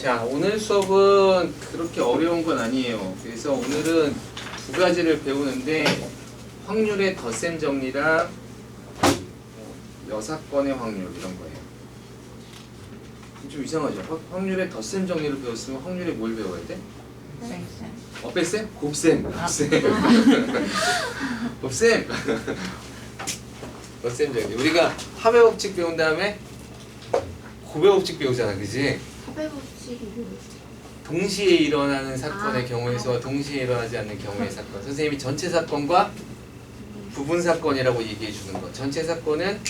자, 오늘 수업은 그렇게 어려운 건 아니에요. 그래서 오늘은 두 가지를 배우는데 확률의 덧셈 정리랑 여사건의 확률 이런 거예요. 좀 이상하죠? 확률의 덧셈 정리를 배웠으면 확률에 뭘 배워야 돼? 뺄셈? 곱셈. 곱셈. 덧셈 정리. 우리가 합의 법칙 배운 다음에 곱의 법칙 배우잖아, 그지? 합의 법칙이 동시에 일어나는 사건의 경우에서와 동시에 일어나지 않는 경우의 사건. 선생님이 전체 사건과 부분 사건이라고 얘기해 주는 거. 전체 사건은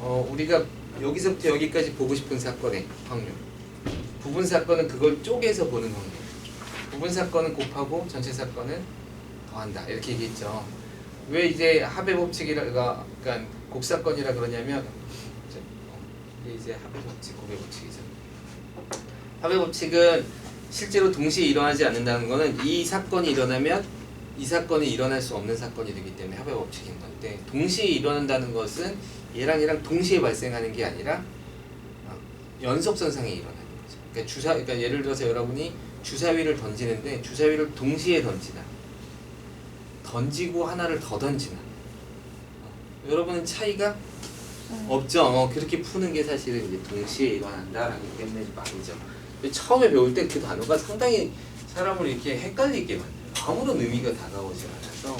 우리가 여기서부터 여기까지 보고 싶은 사건의 확률. 부분 사건은 그걸 쪼개서 보는 확률. 부분 사건은 곱하고 전체 사건은 더한다. 이렇게 얘기했죠. 왜 이제 합의 법칙이라가 그러니까 곱사건이라 그러냐면 이게 이제 합의 법칙, 곱의 법칙이죠. 합의 법칙은 실제로 동시에 일어나지 않는다는 것은 이 사건이 일어나면 이 사건이 일어날 수 없는 사건이 되기 때문에 합의 법칙인 건데, 동시에 일어난다는 것은 얘랑 동시에 발생하는 게 아니라 연속선상에 일어나는 거죠. 그러니까 예를 들어서 여러분이 주사위를 던지는데 주사위를 동시에 던지나 던지고 하나를 더 던지나 여러분은 차이가 없죠. 그렇게 푸는 게 사실은 이제 동시에 일어난다라는 때문에 말이죠. 처음에 배울 때 그 단어가 상당히 사람을 이렇게 헷갈리게 만들어요. 아무런 의미가 다가오지 않아서.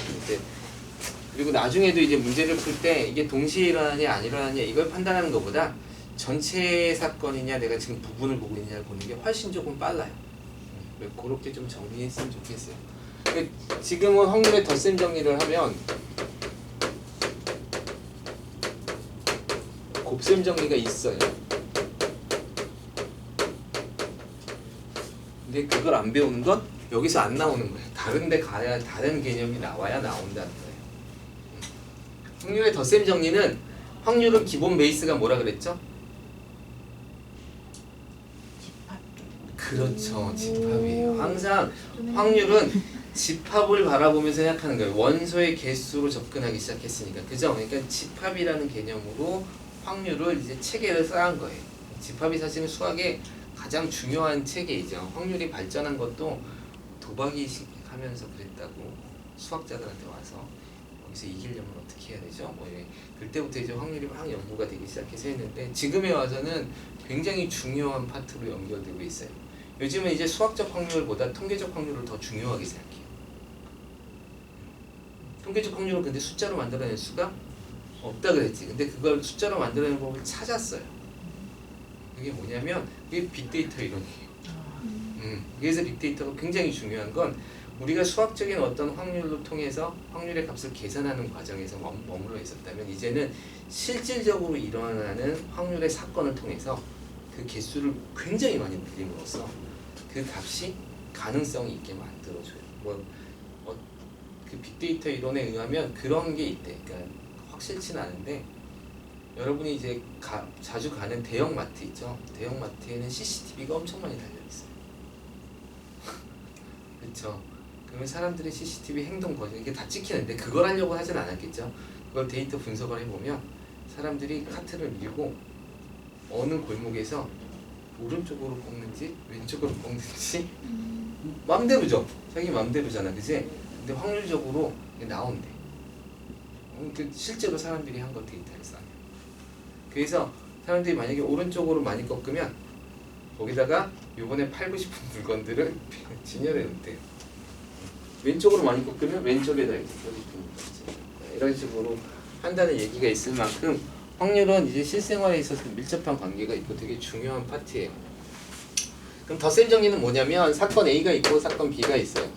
그리고 나중에도 이제 문제를 풀 때 이게 동시에 일어나냐 안 일어나냐 이걸 판단하는 것보다 전체 사건이냐 내가 지금 부분을 보고 있냐를 보는 게 훨씬 조금 빨라요. 그렇게 좀 정리했으면 좋겠어요. 지금은 확률의 덧셈 정리를 하면 곱셈 정리가 있어요. 근데 그걸 안 배우는 건 여기서 안 나오는 거예요. 다른 데 가야 다른 개념이 나와야 나온다는 거예요. 확률의 덧셈 정리는 확률은 기본 베이스가 뭐라 그랬죠? 그렇죠. 집합이에요. 항상 확률은 집합을 바라보면서 생각하는 거예요. 원소의 개수로 접근하기 시작했으니까. 그죠? 그러니까 집합이라는 개념으로 확률을 이제 체계를 쌓은 거예요. 집합이 사실은 수학의 가장 중요한 체계이죠. 확률이 발전한 것도 도박이 하면서 그랬다고 수학자들한테 와서 여기서 이기려면 어떻게 해야 되죠? 그때부터 이제 확률이 막 연구가 되기 시작해서 했는데 지금에 와서는 굉장히 중요한 파트로 연결되고 있어요. 요즘은 이제 수학적 확률보다 통계적 확률을 더 중요하게 생각해요. 통계적 확률은 근데 숫자로 만들어낼 수가 없다 그랬지. 근데 그걸 숫자로 만들어내는 법을 찾았어요. 그게 뭐냐면 그게 빅데이터 이론이에요. 그래서 빅데이터가 굉장히 중요한 건 우리가 수학적인 어떤 확률로 통해서 확률의 값을 계산하는 과정에서 머물러 있었다면 이제는 실질적으로 일어나는 확률의 사건을 통해서 그 개수를 굉장히 많이 늘림으로써 그 값이 가능성이 있게 만들어줘요. 그 빅데이터 이론에 의하면 그런 게 있대. 그러니까 확실치는 않은데 여러분이 이제 자주 가는 대형 마트 있죠. 대형 마트에는 CCTV가 엄청 많이 달려 있어요. 그렇죠. 그러면 사람들의 CCTV 행동 거죠. 이게 다 찍히는데 그걸 하려고 하진 않았겠죠. 그걸 데이터 분석을 해보면 사람들이 카트를 밀고 어느 골목에서 오른쪽으로 꺾는지 왼쪽으로 꺾는지 맘대로죠. 자기 맘대로잖아, 그지? 근데 확률적으로 나온대. 실제로 사람들이 한 거 데이터를 쌓아요. 그래서 사람들이 만약에 오른쪽으로 많이 꺾으면 거기다가 요번에 팔고 싶은 물건들을 진열해 놓대요. 왼쪽으로 많이 꺾으면 왼쪽에다 이렇게 팔고 싶은 물건들 이런 식으로 한다는 얘기가 있을 만큼 확률은 이제 실생활에 있어서 밀접한 관계가 있고 되게 중요한 파트예요. 그럼 덧셈 정리는 뭐냐면 사건 A가 있고 사건 B가 있어요.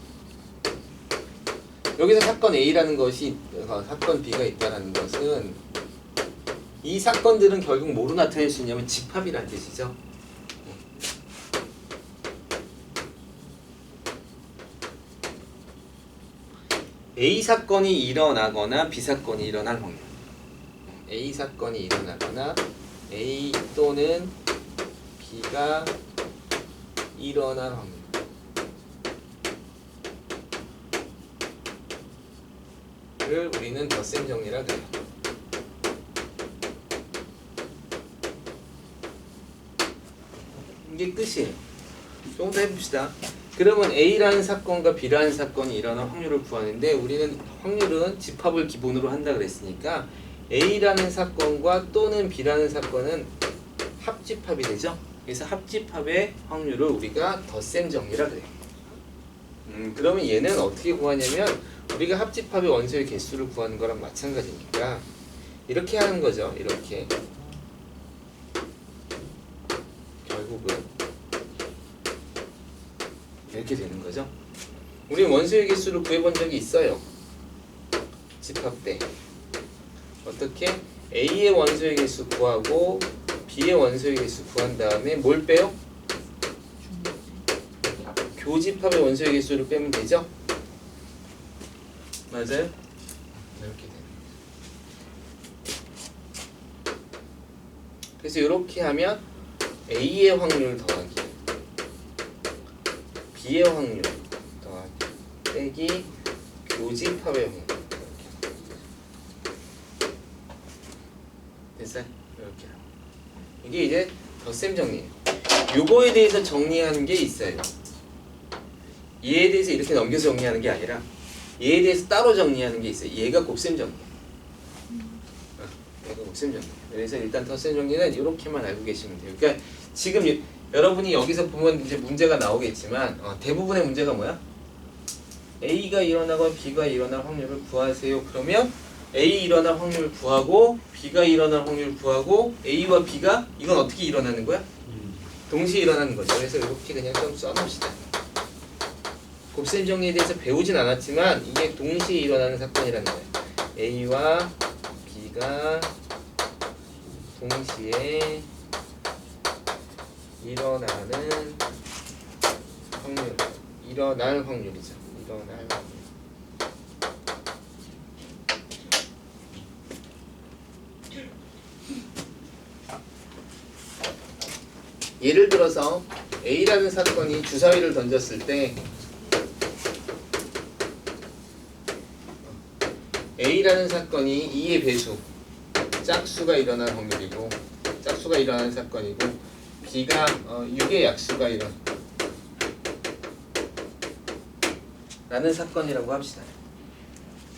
여기서 사건 A라는 것이 사건 B가 있다는 것은 이 사건들은 결국 뭐로 나타낼 수 있냐면 집합이라는 뜻이죠. A 사건이 일어나거나 B 사건이 일어날 확률. A 사건이 일어나거나 A 또는 B가 일어날 확률. 를 우리는 덧셈 정리라 그래요. 이게 끝이에요. 조금 더 해봅시다. 그러면 A라는 사건과 B라는 사건이 일어날 확률을 구하는데 우리는 확률은 집합을 기본으로 한다 그랬으니까 A라는 사건과 또는 B라는 사건은 합집합이 되죠. 그래서 합집합의 확률을 우리가 덧셈 정리라 그래요. 그러면 얘는 어떻게 구하냐면 우리가 합집합의 원소의 개수를 구하는 거랑 마찬가지니까 이렇게 하는 거죠. 이렇게 결국은 이렇게 되는 거죠. 우리 원소의 개수를 구해본 적이 있어요. 집합 때 어떻게 A의 원소의 개수 구하고 B의 원소의 개수 구한 다음에 뭘 빼요? 교집합의 원소의 개수를 빼면 되죠? 맞아요? 이렇게 되는 거죠. 그래서 이렇게 하면 A의 확률 더하기 B의 확률 더하기 빼기 교집합의 확률 됐어요? 이렇게 이게 이제 덧셈 정리예요. 요거에 대해서 정리하는 게 있어요. 얘에 대해서 이렇게 넘겨서 정리하는 게 아니라 얘에 대해서 따로 정리하는 게 있어요. 얘가 곱셈 정리. 얘가 곱셈 정리. 그래서 일단 덧셈 정리는 이렇게만 알고 계시면 돼요. 그러니까 지금 여러분이 여기서 보면 이제 문제가 나오겠지만 대부분의 문제가 뭐야? A가 일어나거나 B가 일어날 확률을 구하세요. 그러면 A 일어날 확률 구하고 B가 일어날 확률 구하고 A와 B가 이건 어떻게 일어나는 거야? 동시에 일어나는 거죠. 그래서 이렇게 그냥 좀 써놓읍시다. 곱셈 정리에 대해서 배우진 않았지만 이게 동시에 일어나는 사건이라는 거예요. A와 B가 동시에 일어나는 확률, 일어날 확률이죠. 일어날 확률. 예를 들어서 A라는 사건이 주사위를 던졌을 때 A라는 사건이 2의 배수, 짝수가 일어날 확률이고 짝수가 일어나는 사건이고 B가 6의 약수가 라는 사건이라고 합시다.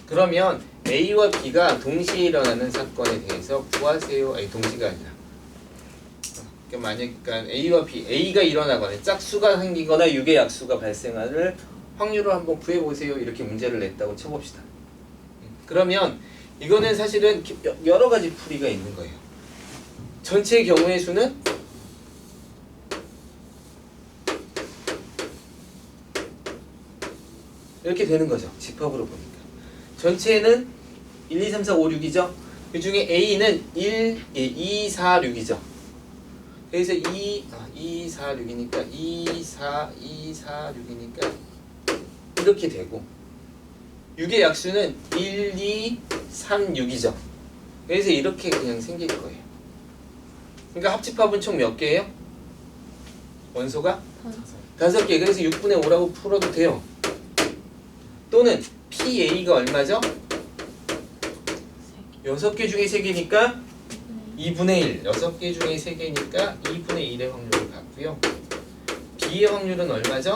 그러면 A와 B가 동시에 일어나는 사건에 대해서 구하세요. 아니 동시가 아니라 그러니까 만약 A와 B, A가 일어나거나 짝수가 생기거나 6의 약수가 발생하는 확률을 한번 구해보세요. 이렇게 문제를 냈다고 쳐봅시다. 그러면 이거는 사실은 여러 가지 풀이가 있는 거예요. 전체의 경우의 수는 이렇게 되는 거죠. 집합으로 보니까. 전체는 1, 2, 3, 4, 5, 6이죠. 그 중에 A는 2, 4, 6이죠. 그래서 2, 4, 6이니까 2, 4, 6이니까 이렇게 되고 6의 약수는 1, 2, 3, 6이죠. 그래서 이렇게 그냥 생길 거예요. 그러니까 합집합은 총 몇 개예요? 원소가? 5개. 그래서 6분의 5라고 풀어도 돼요. 또는 PA가 얼마죠? 6개 중에 3개니까 2분의 1. 6개 중에 3개니까 2분의 1의 확률을 갖고요. B의 확률은 얼마죠?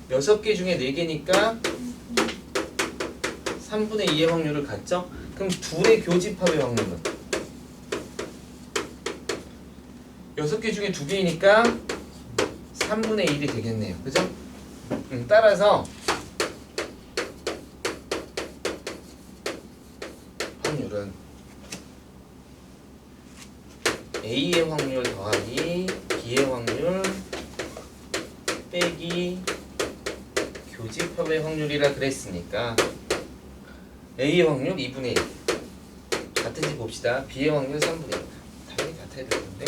6개 중에 4개니까 3분의 2의 확률을 갖죠? 그럼 둘의 교집합의 확률은 6개 중에 2개이니까 3분의 1이 되겠네요. 그죠? 따라서 확률은 A의 확률 더하기 B의 확률 빼기 교집합의 확률이라 그랬으니까 A의 확률 2분의 1 같은지 봅시다. B의 확률 3분의 1 당연히 같아야 되는데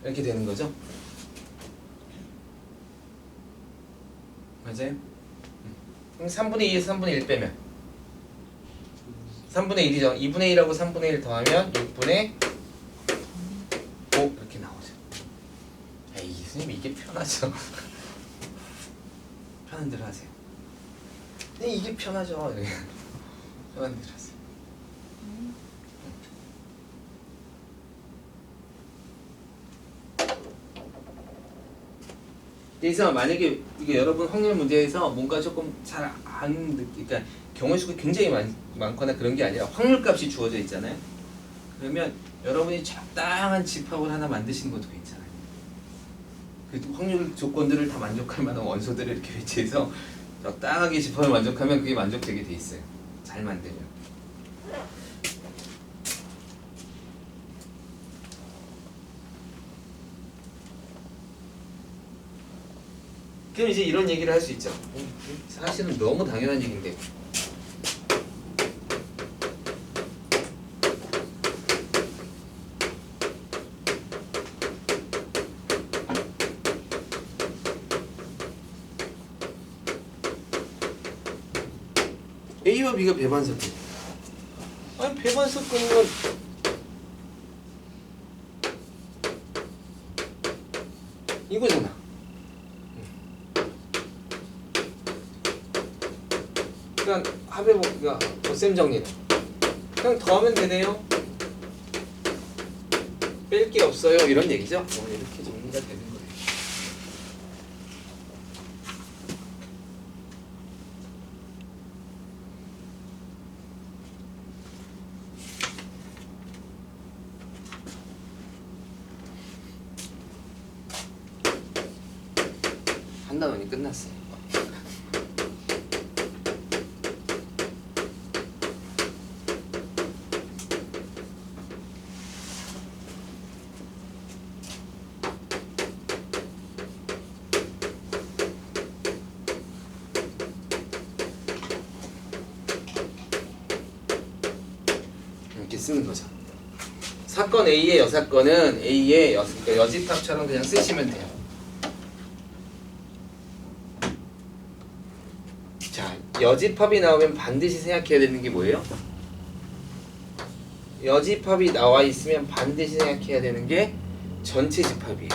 이렇게 되는 거죠. 맞아요? 그럼 3분의 2에서 3분의 1 빼면 3분의 1이죠. 2분의 1하고 3분의 1 더하면 6분의 5 이렇게 나오죠. 에이 선생님 이게 편하죠. 편한 대로 하세요. 네, 이게 편하죠. 편한 대로 하세요. 그래서 만약에 이게 여러분 확률 문제에서 뭔가 조금 잘 안 그러니까 경우의 수가 굉장히 많거나 그런 게 아니라 확률값이 주어져 있잖아요. 그러면 여러분이 적당한 집합을 하나 만드시는 것도 괜찮아요. 그 확률 조건들을 다 만족할 만한 원소들을 이렇게 배치해서 적당하게 집합을 만족하면 그게 만족되게 돼 있어요. 잘 만들면. 그럼 이제 이런 얘기를 할 수 있죠. 사실은 너무 당연한 얘기인데. A와 B가 배반 섞기. 아니 배반 섞는 건 이거잖아. 그냥 합의 그러니까 덧셈 정리는 그냥 더하면 되네요. 뺄 게 없어요. 이런 얘기죠. 이렇게 정리가 되는 거예요. 한 단원이 끝났어요. 이렇게 쓰는 거죠. 사건 A의 여사건은 A의 그러니까 여집합처럼 그냥 쓰시면 돼요. 자, 여집합이 나오면 반드시 생각해야 되는 게 뭐예요? 여집합이 나와 있으면 반드시 생각해야 되는 게 전체 집합이에요.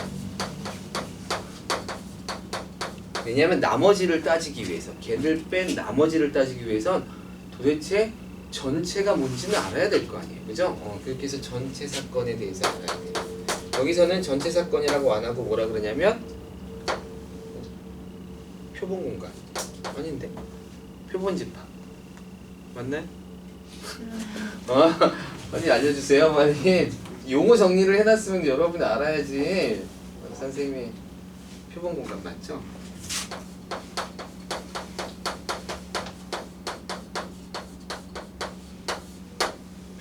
왜냐하면 나머지를 따지기 위해서, 걔를 뺀 나머지를 따지기 위해선 도대체 전체가 뭔지는 알아야 될 거 아니에요, 그죠? 그렇게 해서 전체 사건에 대해서 알아야 돼요. 여기서는 전체 사건이라고 안 하고 뭐라 그러냐면 표본 공간 아닌데 표본 집합 맞나요? 빨리 알려주세요. 빨리 용어 정리를 해놨으면 여러분이 알아야지. 선생님이 표본 공간 맞죠?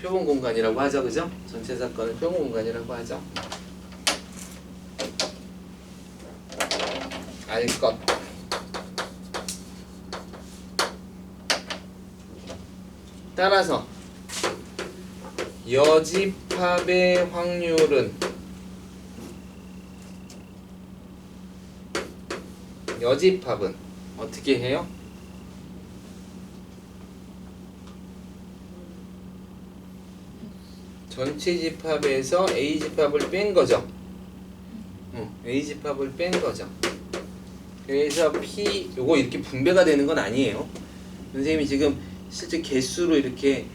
표본 공간이라고 하죠, 그죠? 전체 사건을 표본 공간이라고 하죠. 알 것. 따라서 여집합의 확률은 여집합은 어떻게 해요? 전체 집합에서 A 집합을 뺀 거죠. A 집합을 뺀 거죠. 그래서 P 요거 이렇게 분배가 되는 건 아니에요. 선생님이 지금 실제 개수로 이렇게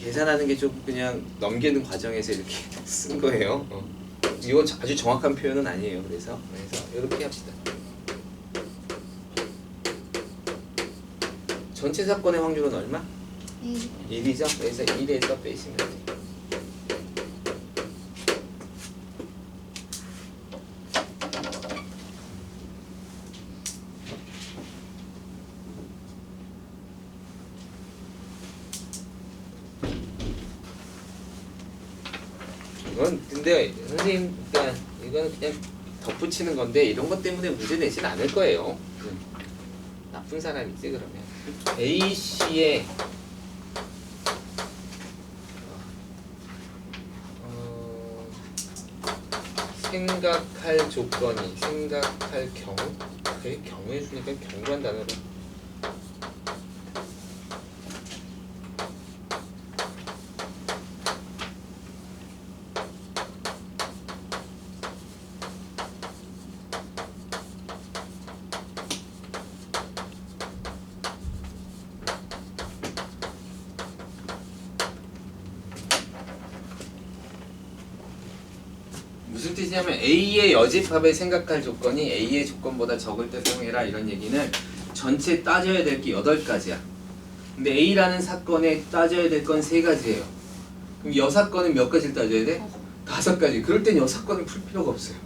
계산하는 게 좀 그냥 넘기는 과정에서 이렇게 쓴 거예요. 이거 아주 정확한 표현은 아니에요. 그래서 이렇게 합시다. 전체 사건의 확률은 얼마? 1이죠. 그래서 1에서 빼시면 돼요. 이건 근데 선생님, 그러니까 이거는 그냥 덧붙이는 건데 이런 것 때문에 문제 내진 않을 거예요. 나쁜 사람이지 그러면. A C의 생각할 조건이 생각할 경우, 그게 경우에 주니까 경우란 단어로. 무슨 뜻이냐면 A의 여집합을 생각할 조건이 A의 조건보다 적을 때 사용해라 이런 얘기는 전체 따져야 될 게 8가지야. 근데 A라는 사건에 따져야 될 건 3가지예요. 그럼 여 사건은 몇 가지를 따져야 돼? 5가지. 그럴 땐 여 사건을 풀 필요가 없어요.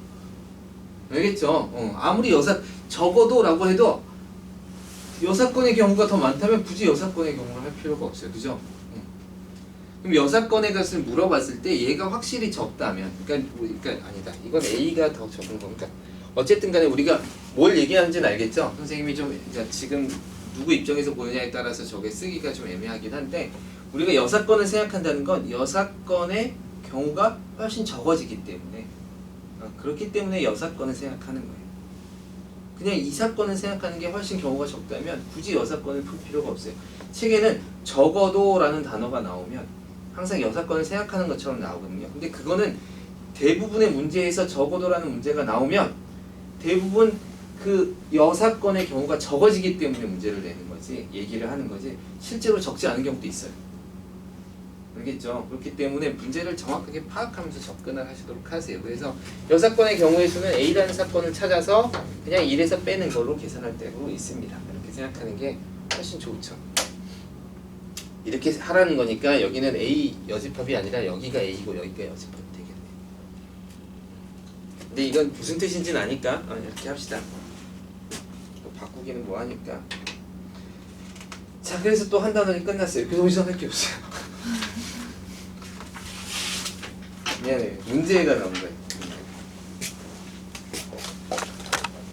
알겠죠? 아무리 적어도 라고 해도 여 사건의 경우가 더 많다면 굳이 여 사건의 경우를 할 필요가 없어요. 그죠? 그럼 여 사건의 것을 물어봤을 때 얘가 확실히 적다면 그러니까 아니다. 이건 A가 더 적은 거니까 어쨌든 간에 우리가 뭘 얘기하는지는 알겠죠? 선생님이 좀 지금 누구 입장에서 보느냐에 따라서 저게 쓰기가 좀 애매하긴 한데 우리가 여 사건을 생각한다는 건 여 사건의 경우가 훨씬 적어지기 때문에 그렇기 때문에 여 사건을 생각하는 거예요. 그냥 이 사건을 생각하는 게 훨씬 경우가 적다면 굳이 여 사건을 풀 필요가 없어요. 책에는 적어도 라는 단어가 나오면 항상 여 사건을 생각하는 것처럼 나오거든요. 근데 그거는 대부분의 문제에서 적어도라는 문제가 나오면 대부분 그 여 사건의 경우가 적어지기 때문에 문제를 내는 거지, 얘기를 하는 거지 실제로 적지 않은 경우도 있어요. 알겠죠? 그렇기 때문에 문제를 정확하게 파악하면서 접근을 하시도록 하세요. 그래서 여 사건의 경우의 수는 A라는 사건을 찾아서 그냥 1에서 빼는 걸로 계산할 때도 있습니다. 이렇게 생각하는 게 훨씬 좋죠. 이렇게 하라는 거니까 여기는 A 여집합이 아니라 여기가 A고 여기가 여집합이 되겠네. 근데 이건 무슨 뜻인지는 아니까 이렇게 합시다. 또 바꾸기는 뭐하니까. 자, 그래서 또 한 단원이 끝났어요. 그래서 어디서 할 게 없어요. 미안해. 문제가 나온 거예요.